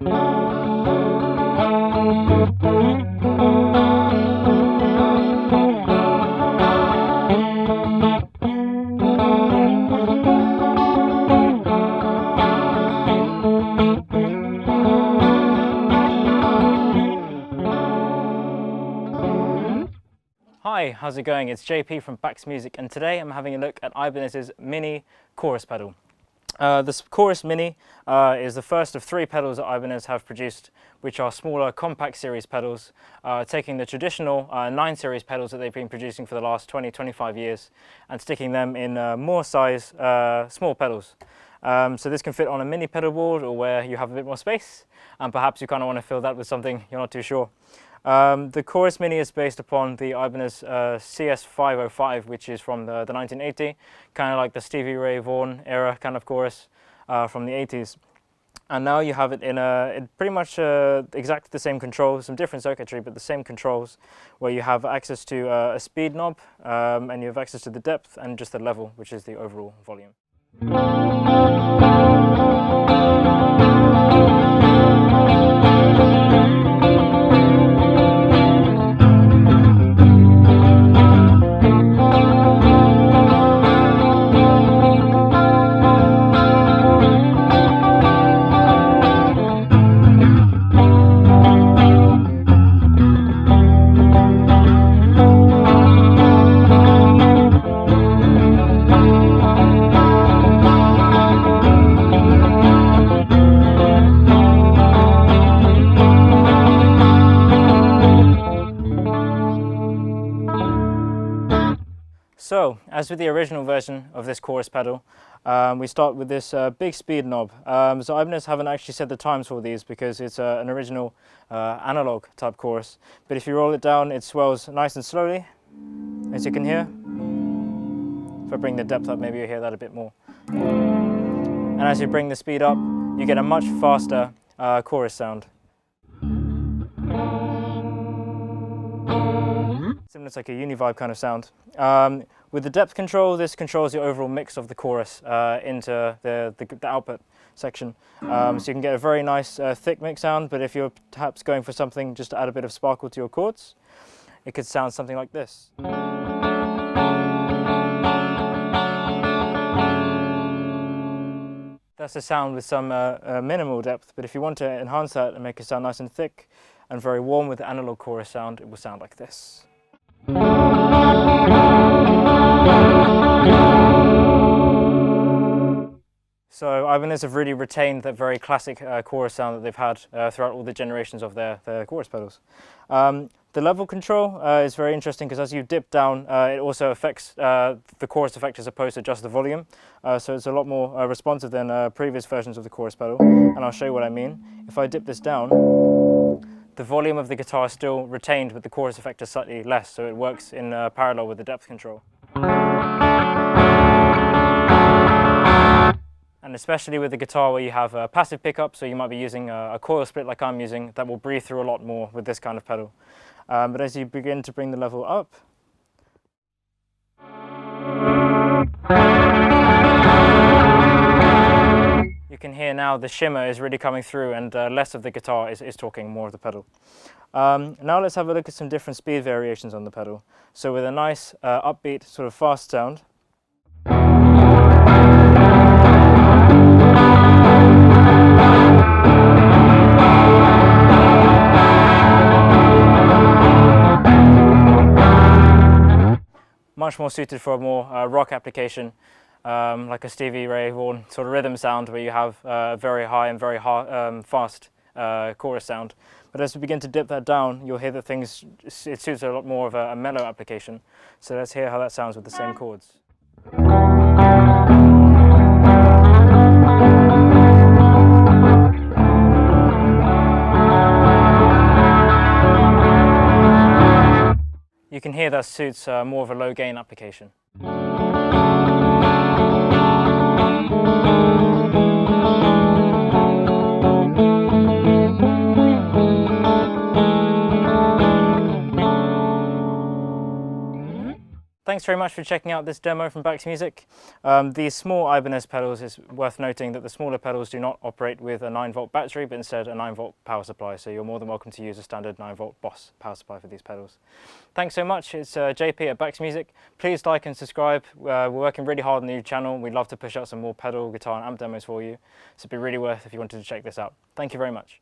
Hi, how's it going? It's JP from Bax Music, and today I'm having a look at Ibanez's Mini Chorus pedal. This Chorus Mini is the first of 3 pedals that Ibanez have produced, which are smaller compact series pedals, taking the traditional 9 series pedals that they've been producing for the last 20-25 years and sticking them in more size small pedals. So this can fit on a mini pedal board or where you have a bit more space, and perhaps you kind of want to fill that with something you're not too sure. The Chorus Mini is based upon the Ibanez CS505, which is from the 1980, kind of like the Stevie Ray Vaughan era kind of chorus from the 80s. And now you have it in pretty much exactly the same controls, some different circuitry, but the same controls, where you have access to a speed knob, and you have access to the depth and just the level, which is the overall volume. So, as with the original version of this chorus pedal, we start with this big speed knob. So Ibanez haven't actually set the times for these because it's an original analog type chorus. But if you roll it down, it swells nice and slowly, as you can hear. If I bring the depth up, maybe you hear that a bit more. And as you bring the speed up, you get a much faster chorus sound. Similar to like a univibe kind of sound. With the depth control, this controls the overall mix of the chorus into the output section. So you can get a very nice thick mix sound, but if you're perhaps going for something just to add a bit of sparkle to your chords, it could sound something like this. That's the sound with some minimal depth, but if you want to enhance that and make it sound nice and thick and very warm with the analog chorus sound, it will sound like this. So Ibanez have really retained that very classic chorus sound that they've had throughout all the generations of their chorus pedals. The level control is very interesting because as you dip down, it also affects the chorus effect as opposed to just the volume. So it's a lot more responsive than previous versions of the chorus pedal, and I'll show you what I mean. If I dip this down, the volume of the guitar is still retained, but the chorus effect is slightly less, so it works in parallel with the depth control. And especially with the guitar where you have a passive pickup, so you might be using a coil split like I'm using, that will breathe through a lot more with this kind of pedal. But as you begin to bring the level up, you can hear now the shimmer is really coming through, and less of the guitar is talking, more of the pedal. Now let's have a look at some different speed variations on the pedal. So with a nice upbeat sort of fast sound, much more suited for a more rock application, like a Stevie Ray Vaughan sort of rhythm sound where you have very high and very fast chorus sound. But as we begin to dip that down, you'll hear that it suits a lot more of a mellow application. So let's hear how that sounds with the same chords. You can hear that suits more of a low gain application. Thank thanks very much for checking out this demo from Bax Music. These small Ibanez pedals, it's worth noting that the smaller pedals do not operate with a 9-volt battery, but instead a 9-volt power supply, so you're more than welcome to use a standard 9-volt Boss power supply for these pedals. Thanks so much. It's JP at Bax Music. Please like and subscribe. We're working really hard on the new channel. We'd love to push out some more pedal, guitar and amp demos for you, so it'd be really worth if you wanted to check this out. Thank you very much.